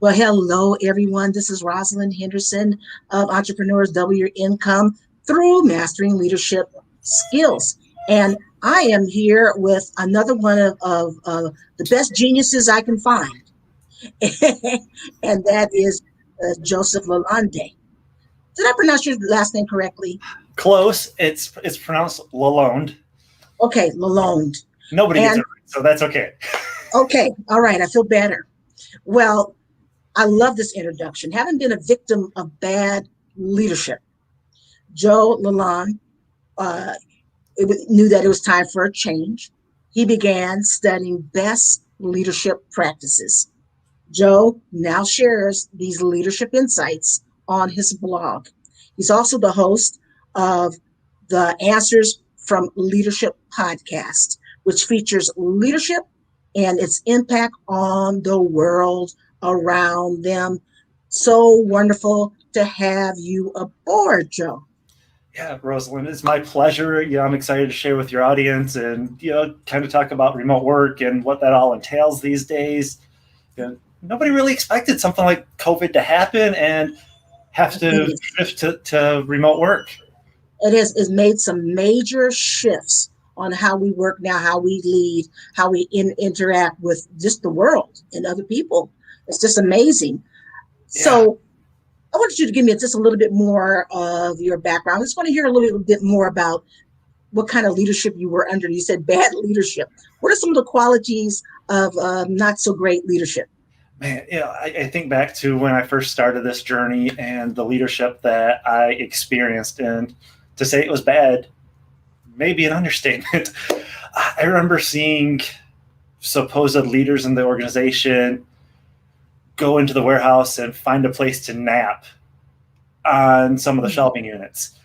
Well, hello, everyone. This is Rosalind Henderson of Entrepreneurs Double Your Income through Mastering Leadership Skills. And I am here with another one of the best geniuses I can find, and that is Joseph Lalonde. Did I pronounce your last name correctly? Close. It's pronounced Lalonde. Okay, Lalonde. Nobody gets it And right, so that's okay. okay, all right, I feel better. Well, I love this introduction. Having been a victim of bad leadership, Joe Lalonde uh, knew that it was time for a change. He began studying best leadership practices. Joe now shares these leadership insights on his blog. He's also the host of the Answers from Leadership podcast, which features leadership and its impact on the world around them. So wonderful to have you aboard, Joe. Yeah, Rosalind, it's my pleasure. I'm excited to share with your audience and kind of talk about remote work and what that all entails these days. Nobody really expected something like COVID to happen and have to shift to remote work. It has made some major shifts on how we work now, how we lead, how we interact with just the world and other people. It's just amazing. Yeah. So I wanted you to give me just a little bit more of your background. I just want to hear a little bit more about what kind of leadership you were under. You said bad leadership. What are some of the qualities of not so great leadership? Man, I think back to when I first started this journey and the leadership that I experienced, and to say it was bad may be an understatement. I remember seeing supposed leaders in the organization go into the warehouse and find a place to nap on some of the shelving units.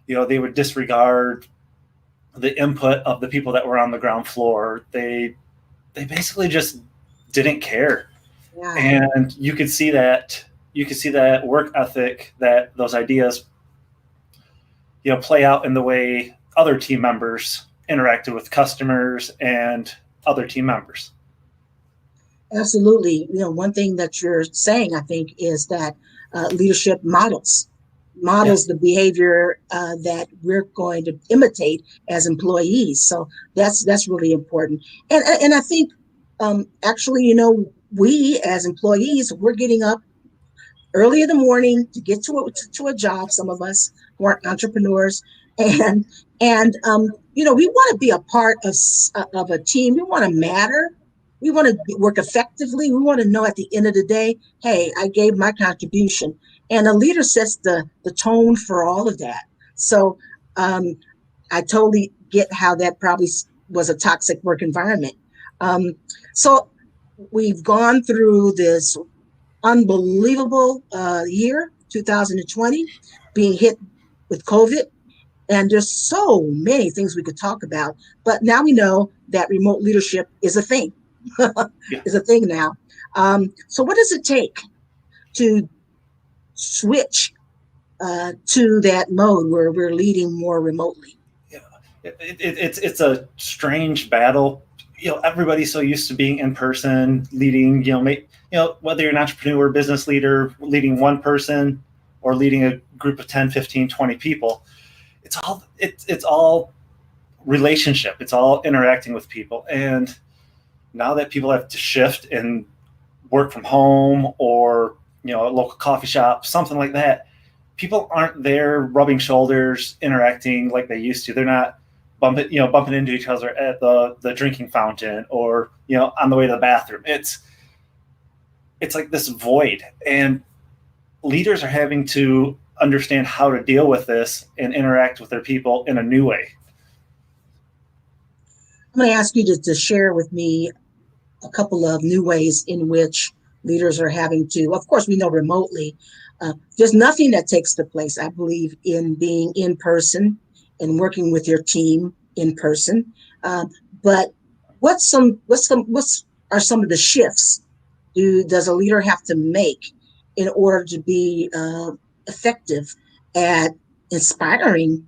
They would disregard the input of the people that were on the ground floor. They basically just didn't care. Yeah. And you could see that work ethic, that those ideas play out in the way other team members interacted with customers and other team members. Absolutely. One thing that you're saying, I think, is that leadership models the behavior that we're going to imitate as employees. So that's really important. And I think actually, we as employees, we're getting up early in the morning to get to a job. Some of us who are entrepreneurs, and we want to be a part of a team. We want to matter. We want to work effectively. We want to know at the end of the day, hey, I gave my contribution, and a leader sets the tone for all of that. So I totally get how that probably was a toxic work environment. Um, so we've gone through this unbelievable year, 2020, being hit with COVID. And there's so many things we could talk about. But now we know that remote leadership is a thing, Yeah. is a thing now. So what does it take to switch to that mode where we're leading more remotely? Yeah. It's a strange battle. Everybody's so used to being in person, leading. Whether you're an entrepreneur, business leader, leading one person, or leading a group of 10, 15, 20 people. It's all relationship. It's all interacting with people. And now that people have to shift and work from home or a local coffee shop, something like that, people aren't there rubbing shoulders, interacting like they used to. They're not bumping into each other at the drinking fountain or on the way to the bathroom. It's like this void, and leaders are having to understand how to deal with this and interact with their people in a new way. I'm going to ask you to share with me a couple of new ways in which leaders are having to, of course, we know remotely. There's nothing that takes the place, I believe, in being in person and working with your team in person. But what are some of the shifts does a leader have to make in order to be effective at inspiring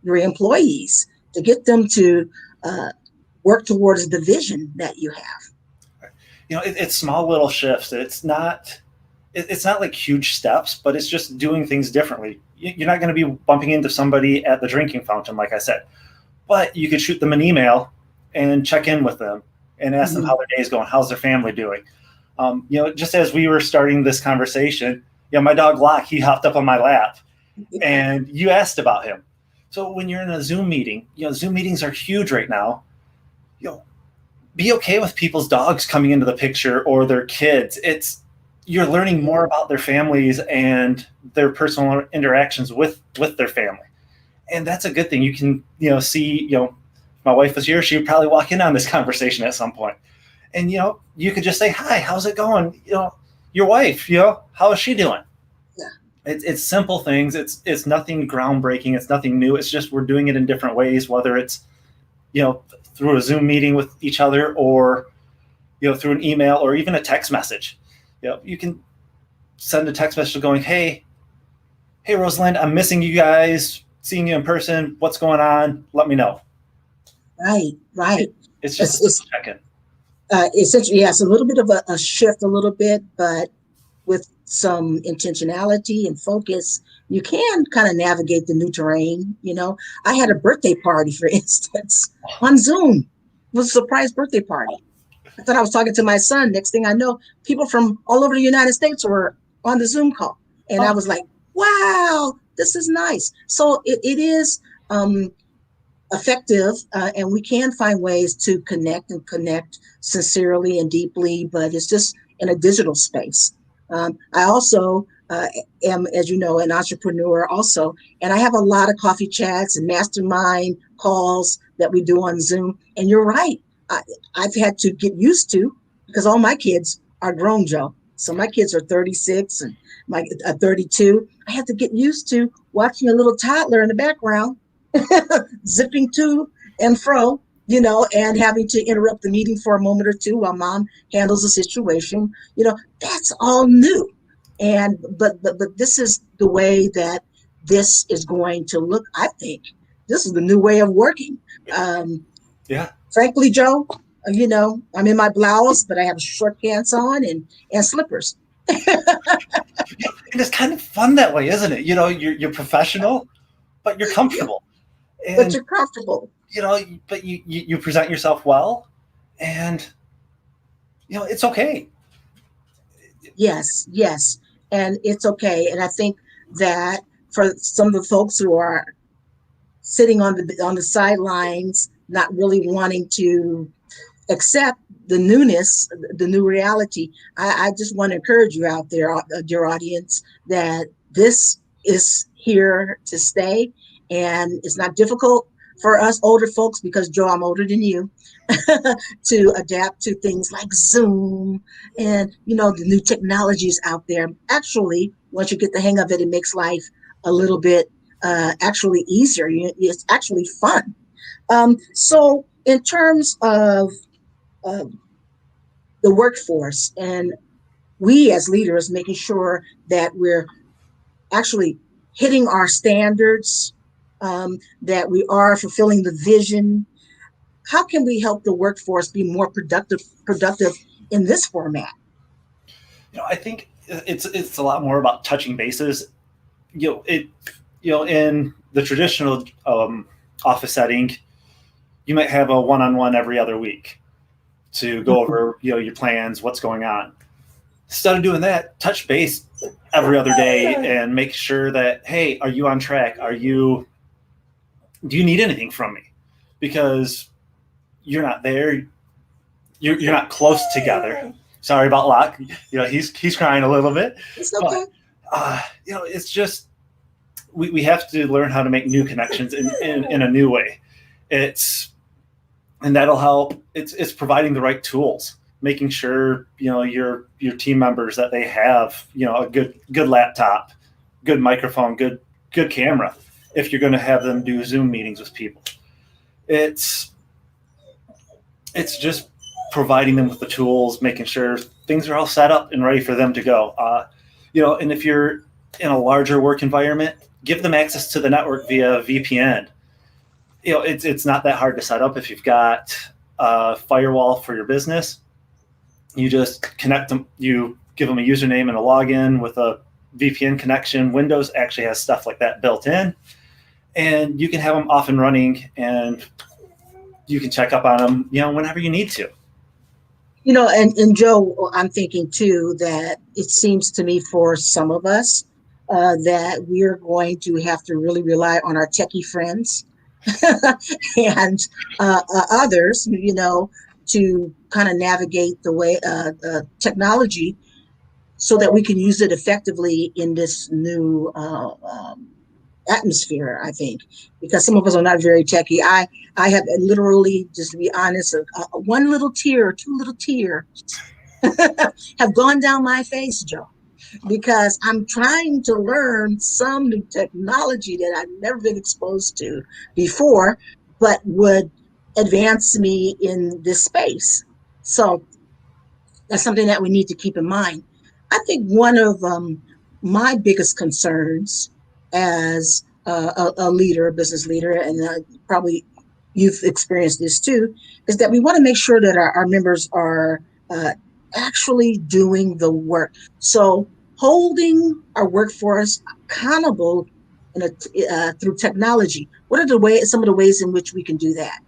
your employees to get them to work towards the vision that you have? It's small little shifts. It's not it's not like huge steps, but it's just doing things differently. You're not going to be bumping into somebody at the drinking fountain, like I said, but you could shoot them an email and check in with them and ask them Mhm. how their day is going, how's their family doing. Just as we were starting this conversation, my dog Locke, he hopped up on my lap, and you asked about him. So when you're in a Zoom meeting, Zoom meetings are huge right now. You know, be okay with people's dogs coming into the picture or their kids. You're learning more about their families and their personal interactions with their family, and that's a good thing. You can see, if my wife was here, she would probably walk in on this conversation at some point, and you could just say, hi, how's it going, your wife, how is she doing. Yeah. It's simple things. It's nothing groundbreaking. It's nothing new. It's just we're doing it in different ways, whether it's through a Zoom meeting with each other, or through an email, or even a text message. You can send a text message going, hey Rosalind, I'm missing you guys, seeing you in person, what's going on, let me know. Right. It's just It's a check-in. essentially, yes, a little bit of a shift, a little bit, but with some intentionality and focus, you can kind of navigate the new terrain. I had a birthday party, for instance, on Zoom. It was a surprise birthday party. I thought I was talking to my son. Next thing I know, people from all over the United States were on the Zoom call. And I Oh, was like, wow, this is nice. So it is effective, and we can find ways to connect sincerely and deeply, but it's just in a digital space. I also am, as you know, an entrepreneur also, and I have a lot of coffee chats and mastermind calls that we do on Zoom. And you're right, I, I've had to get used to, because all my kids are grown, Joe. So my kids are 36 and my 32. I have to get used to watching a little toddler in the background zipping to and fro, and having to interrupt the meeting for a moment or two while mom handles the situation. That's all new. And but this is the way that this is going to look. I think this is the new way of working. Um, yeah. Frankly, Joe, I'm in my blouse, but I have short pants on and slippers. And it's kind of fun that way, isn't it? You're professional, but you're Yeah, comfortable, but and you're comfortable. but you present yourself well, and it's okay. Yes, and it's okay. And I think that for some of the folks who are sitting on the sidelines, not really wanting to accept the newness, the new reality, I just want to encourage you out there, dear audience, that this is here to stay, and it's not difficult for us older folks, because Joe, I'm older than you, to adapt to things like Zoom and the new technologies out there. Actually, once you get the hang of it, it makes life a little bit actually easier. It's actually fun. So, in terms of uh, the workforce, and we as leaders making sure that we're actually hitting our standards, that we are fulfilling the vision. How can we help the workforce be more productive in this format? I think it's a lot more about touching bases. It in the traditional office setting, you might have a one-on-one every other week to go over your plans, what's going on. Instead of doing that, touch base every other day and make sure that, hey, are you on track? Do you need anything from me? Because you're not there, you're not close together. Sorry about Locke. He's crying a little bit, It's but okay. it's just we have to learn how to make new connections in a new way. And that'll help. It's providing the right tools, making sure your team members that they have a good laptop, good microphone, good camera. If you're going to have them do Zoom meetings with people, it's just providing them with the tools, making sure things are all set up and ready for them to go. And if you're in a larger work environment, give them access to the network via VPN. It's not that hard to set up. If you've got a firewall for your business, you just connect give them a username and a login with a VPN connection. Windows actually has stuff like that built in, and you can have them off and running, and you can check up on them, whenever you need to. And Joe, I'm thinking too that it seems to me for some of us that we're going to have to really rely on our techie friends and others, to kind of navigate the way technology so that we can use it effectively in this new atmosphere, I think, because some of us are not very techy. I have literally, just to be honest, one little tear, two little tears have gone down my face, Joe, because I'm trying to learn some new technology that I've never been exposed to before, but would advance me in this space. So that's something that we need to keep in mind. I think one of my biggest concerns as a leader, a business leader, and probably you've experienced this too, is that we want to make sure that our members are actually doing the work. So holding our workforce accountable through technology. What are some of the ways in which we can do that?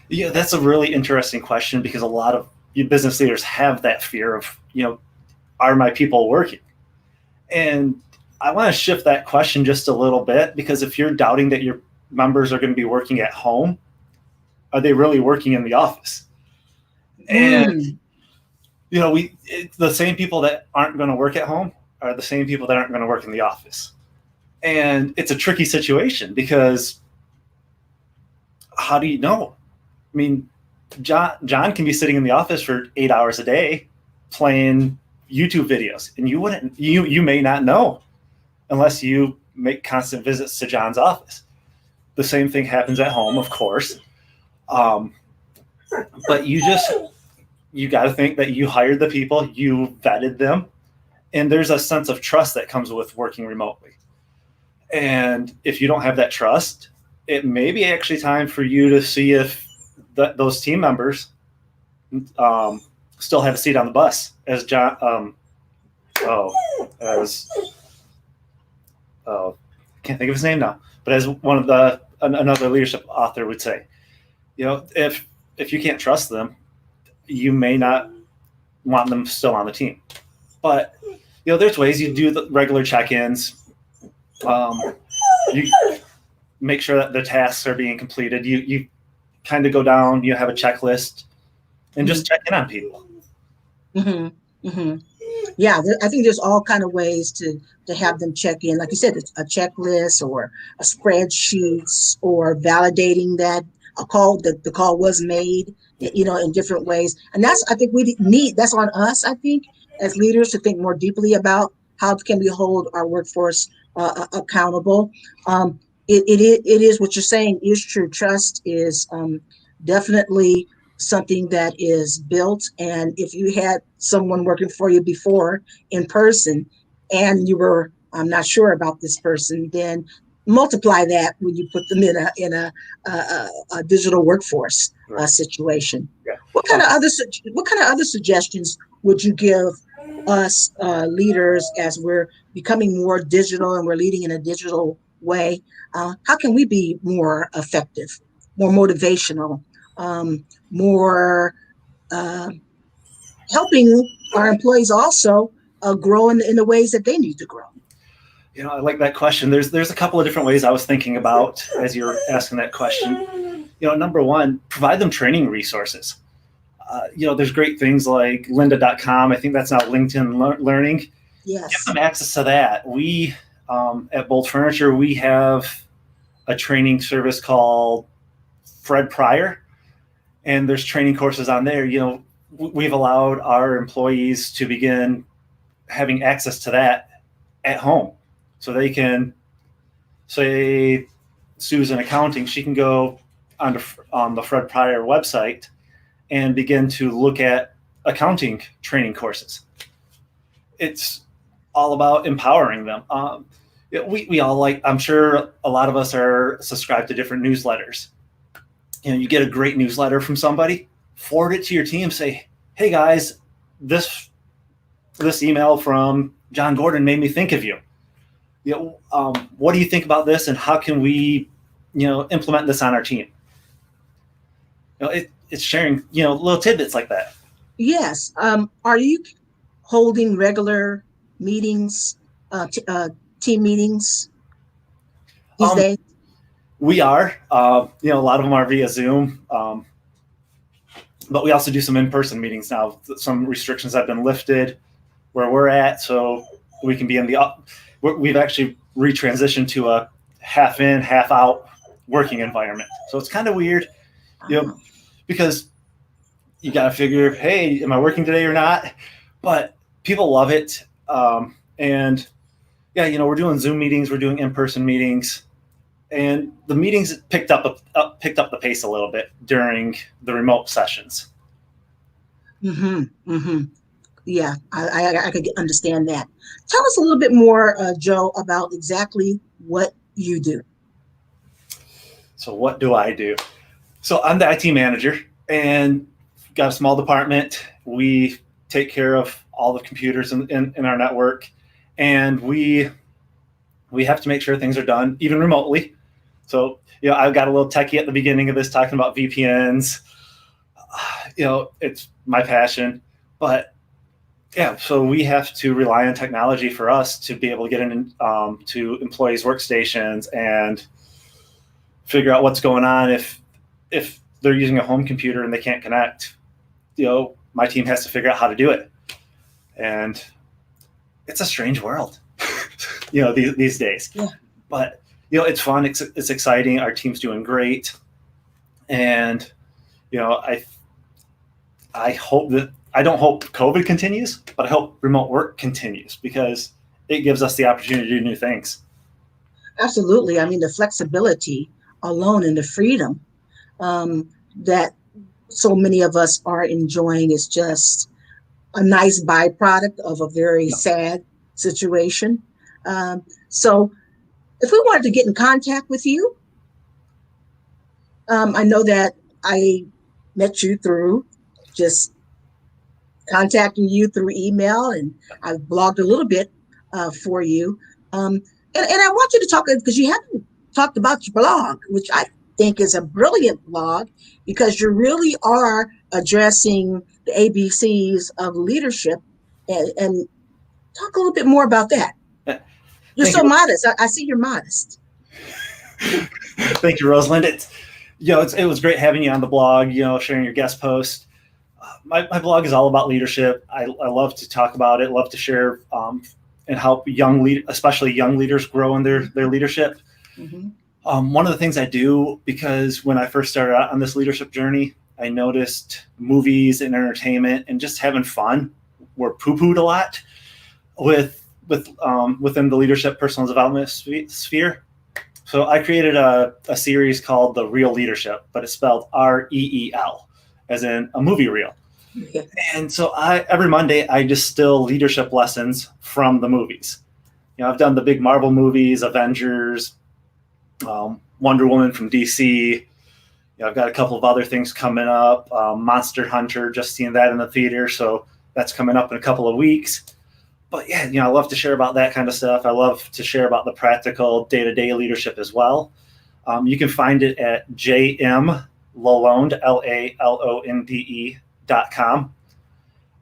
Yeah, that's a really interesting question, because a lot of business leaders have that fear of, are my people working? And I want to shift that question just a little bit, because if you're doubting that your members are going to be working at home, are they really working in the office? And, the same people that aren't going to work at home are the same people that aren't going to work in the office. And it's a tricky situation, because how do you know? I mean, John can be sitting in the office for 8 hours a day playing YouTube videos, and you may not know unless you make constant visits to John's office. The same thing happens at home, of course. But you got to think that you hired the people, you vetted them, and there's a sense of trust that comes with working remotely. And if you don't have that trust, it may be actually time for you to see if those team members still have a seat on the bus, as John. Can't think of his name now, but as one of another leadership author would say, if you can't trust them, you may not want them still on the team. But there's ways you do the regular check-ins. You make sure that the tasks are being completed. You kind of go down, you have a checklist, and just check in on people. Mm-hmm. Mm-hmm. Yeah, I think there's all kind of ways to have them check in. Like you said, a checklist or a spreadsheets, or validating that the call was made, in different ways. And I think that's on us, I think, as leaders, to think more deeply about how can we hold our workforce accountable. It is what you're saying is true. Trust is definitely something that is built. And if you had someone working for you before in person, and you were not sure about this person, then multiply that when you put them in a digital workforce situation. Yeah. What kind of other suggestions would you give us leaders as we're becoming more digital and we're leading in a digital way? How can we be more effective, more motivational, more helping our employees also grow in the ways that they need to grow? I like that question. There's a couple of different ways I was thinking about as you're asking that question. Number one, provide them training resources. There's great things like lynda.com. I think that's now LinkedIn Learning. Yes. Give them access to that. We, at Bold Furniture, we have a training service called Fred Pryor, and there's training courses on there. We've allowed our employees to begin having access to that at home. So they can, say, Sue's in accounting, she can go on the Fred Pryor website and begin to look at accounting training courses. It's all about empowering them. We all I'm sure a lot of us are subscribed to different newsletters. You get a great newsletter from somebody, forward it to your team, say, hey guys, this this email from John Gordon made me think of you. What do you think about this, and how can we, implement this on our team? It's sharing, little tidbits like that. Yes. Are you holding regular meetings, team meetings these days? We are. A lot of them are via Zoom, but we also do some in-person meetings now. Some restrictions have been lifted where we're at, so we can be in the. We've actually retransitioned to a half in, half out working environment. So it's kind of weird, because you got to figure, hey, am I working today or not? But people love it, and yeah, we're doing Zoom meetings, we're doing in-person meetings. And the meetings picked up the pace a little bit during the remote sessions. Yeah, I could understand that. Tell us a little bit more, Joe, about exactly what you do. So what do I do? So I'm the IT manager, and got a small department. We take care of all the computers in our network, and we have to make sure things are done even remotely. So, I've got a little techie at the beginning of this talking about VPNs. It's my passion, but yeah, so we have to rely on technology for us to be able to get in to employees' workstations and figure out what's going on. If they're using a home computer and they can't connect, my team has to figure out how to do it. And it's a strange world, these days. Yeah. But it's fun. It's exciting. Our team's doing great, and I hope that I don't hope COVID continues, but I hope remote work continues because it gives us the opportunity to do new things. Absolutely. I mean, the flexibility alone and the freedom that so many of us are enjoying is just a nice byproduct of a very sad situation. So if we wanted to get in contact with you, I know that I met you through just contacting you through email, and I've blogged a little bit for you. And I want you to talk, because you haven't talked about your blog, which I think is a brilliant blog, because you really are addressing the ABCs of leadership, and talk a little bit more about that. You're so modest. I see you're modest. Thank you, Rosalind. It was great having you on the blog, sharing your guest post. My blog is all about leadership. I love to talk about it, love to share and help especially young leaders grow in their leadership. One of the things I do, because when I first started out on this leadership journey, I noticed movies and entertainment and just having fun were poo-pooed a lot within the leadership personal development sphere. So I created a series called The Real Leadership, but it's spelled REEL, as in a movie reel. Yeah. And so every Monday I distill leadership lessons from the movies. I've done the big Marvel movies, Avengers, Wonder Woman from DC. I've got a couple of other things coming up. Monster Hunter, just seeing that in the theater, so that's coming up in a couple of weeks. But yeah, I love to share about that kind of stuff. I love to share about the practical day-to-day leadership as well. You can find it at jmlalonde, LALONDE.com.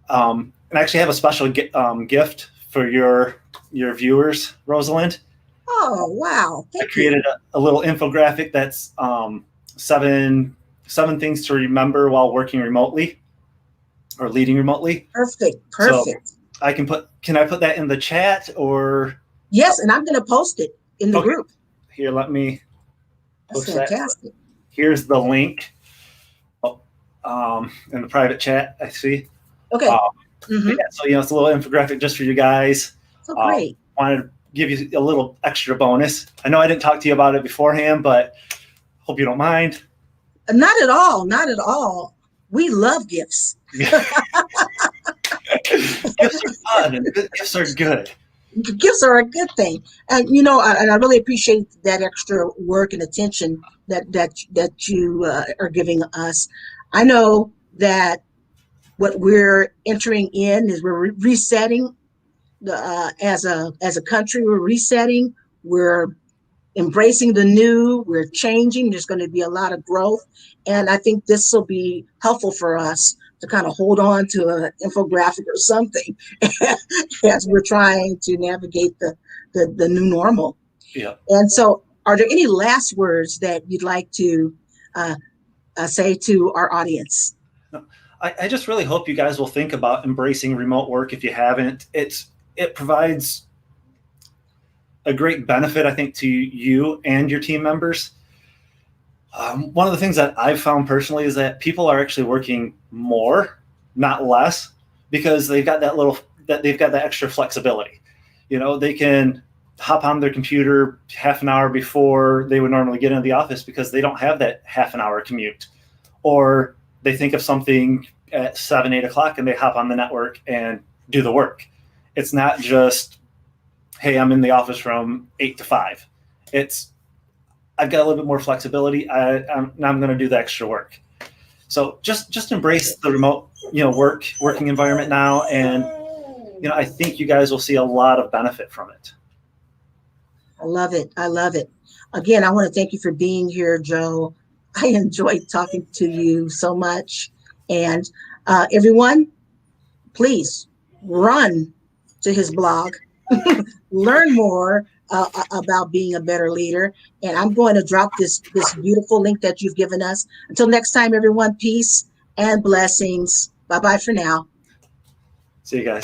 And I actually have a special gift for your viewers, Rosalind. Oh, wow. I created a little infographic that's 7 things to remember while working remotely or leading remotely. Perfect. So can I put that in the chat or? Yes, and I'm going to post it in the group. Here, let me. That's fantastic. Here's the link in the private chat, I see. Okay. Yeah, so, it's a little infographic just for you guys. So great. Wanted to give you a little extra bonus. I know I didn't talk to you about it beforehand, but hope you don't mind. Not at all. Not at all. We love gifts. Gifts are fun and gifts are good. Gifts are a good thing. And, and I really appreciate that extra work and attention that you are giving us. I know that what we're entering in is we're resetting the as a country. We're resetting. We're embracing the new. We're changing. There's going to be a lot of growth, and I think this will be helpful for us to kind of hold on to an infographic or something as we're trying to navigate the new normal. Yeah. And so, are there any last words that you'd like to uh, say to our audience? I just really hope you guys will think about embracing remote work if you haven't. It provides a great benefit, I think, to you and your team members. One of the things that I've found personally is that people are actually working more, not less, because they've got that extra flexibility. You know, they can hop on their computer half an hour before they would normally get into the office because they don't have that half an hour commute, or they think of something at 7, 8 o'clock and they hop on the network and do the work. It's not just, hey, I'm in the office from 8 to 5. It's, I've got a little bit more flexibility. I'm going to do the extra work. So just embrace the remote, working environment now, and I think you guys will see a lot of benefit from it. I love it. I love it. Again, I want to thank you for being here, Joe. I enjoyed talking to you so much. And everyone, please run to his blog, learn more about being a better leader. And I'm going to drop this beautiful link that you've given us. Until next time, everyone, peace and blessings. Bye-bye for now. See you guys.